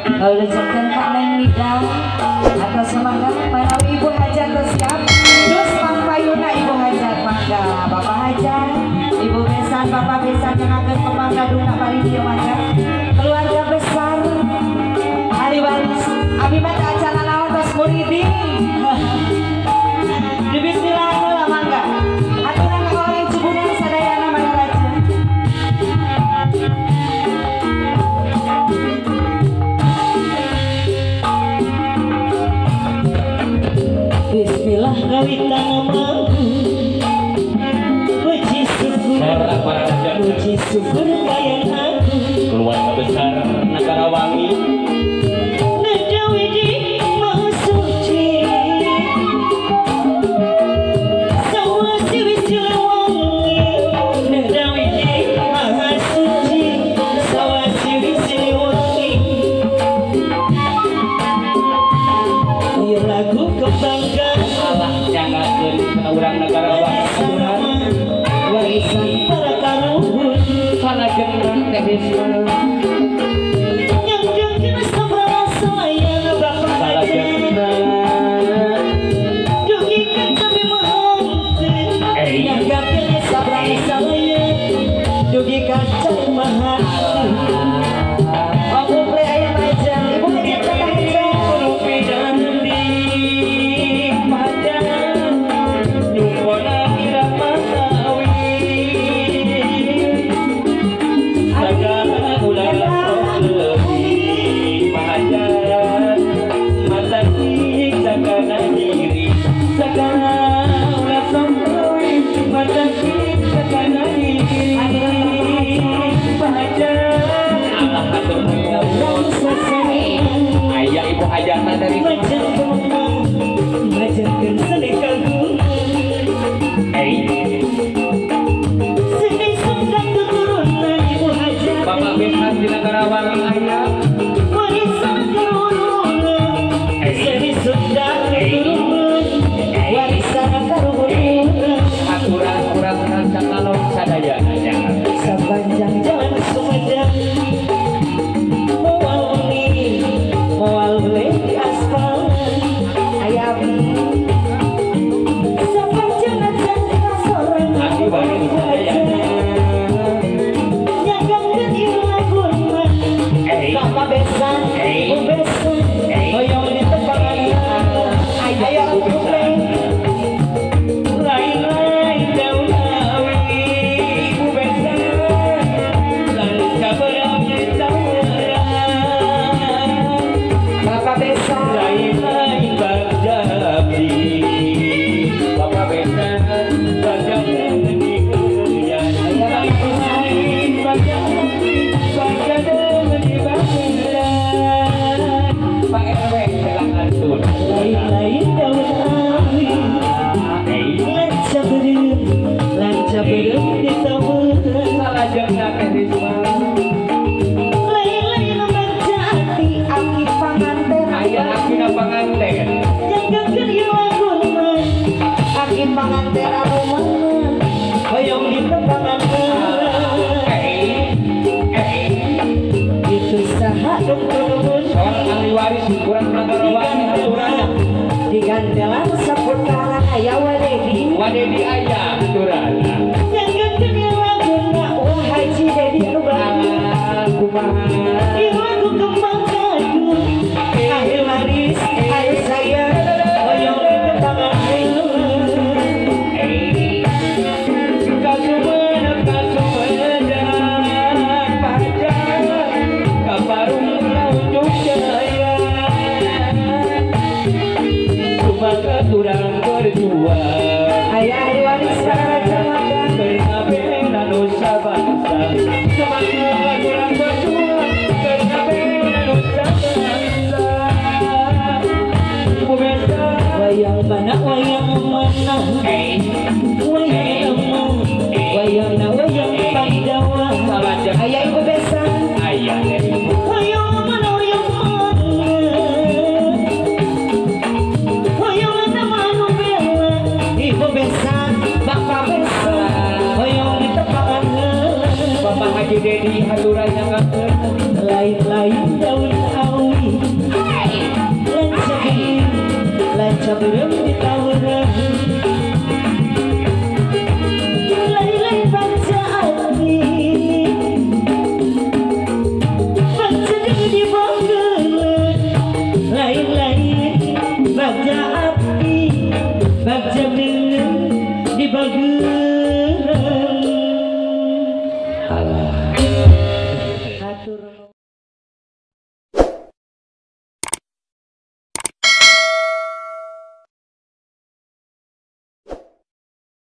Rezekan Kak Neng Nida atas semangat menawi Ibu Hajat siap. Terus Mang Payuna Ibu Hajat mangga Bapak Hajat, Ibu Besan, Bapak Besan yang akan pemangga duna paridio mangga. Keluarga besar ahli waris abi mata acara naon tos muridin. Di bismillah heula mangga. Aturan ka orang Cibunan sadayana mangga rajin. Bismillah kawitan namaku, puji syukur bayang aku. Keluarga besar negara wangi Nada widi mau suci sawa siwi siliwangi. Nada widi maha suci sawa siwi siliwangi. Iya lagu kebanggaan salah jangakeun kana urang negara wangi warisan para karuhun. salajengna teh Risma Yang jangan sabar sayang Bapak salajengna dugikan kami menghenti. Yang jangan sabar sayang dugikan kami menghenti. Aku play ayam aja, Ibu Hajat kata aja. rupi dan di padang nyumpona irama sawi sagala ulah lebih mahajat matahik sagala diri sagala ulah lebih matahik sagala diri mahajat Allah atur Orang selesai ayah ibu hajatan dari Majakan selekaku Seni sudah keturunan Ibu Hajat. Bapak Besan di negara wangi ayah Warisan keturunan Seni sudah keturunan Warisan keturunan. aturan rasa kalau sadaya jangan Sepanjang jalan Sumedang Moal beli Moal beli di aspal Ayam sepanjang jalan kasoran Aki balik sadaya Nyagang gede lagunan Bapak Besan Ibu Besan Hoyong di tebangan Ayah kuplay lain-lain daun awi ibu Besan dan kabarnya Bapak Besan lain-lain bagjabi Bapak Besan bagjabi di kemudian lain-lain bagjabi bagjabi di bangunan Pak RW silakan tur Lain-lain daun awi Lanca berem di tamuran salah jengna teh Risma Lain-lain menjati aki panganten ayah akina panganten Jaga kerja lagunan Aki panganten arumahan Hoyong di tebangan Itu saha dukun seorang ahli waris kurang negara wangi aturan Di gandelan seputaran ayah wadedi wadedi ayah aturan Jaga kerja lagunan Wah haji dedi nubahan kumaha Di lagu kembang kadu Ahli waris ahli saya Hoyong di tebangan kasumenak pajar kaparung laujuk jaya sumaga turang berjuang Ayah ahli waris para jamaah karena bela nusa bangsa semangat turang berjuang karena bela nusa bangsa ibu Besan Wayang mana wayang mana Wayang na wayang Pandawa salajeng Ayah Ibu Besan ayah dari Wayang mana wayang mana Wayang mana manu bela Ibu Besan Bapak Besan Wayang di tepangan Bapak Haji Dedi haturannya kangen lain-lain daun awi urem di tawuran Lain-lain baca hati baca di banggelan lain-lain baca hati baca dengan di banggelan alah atur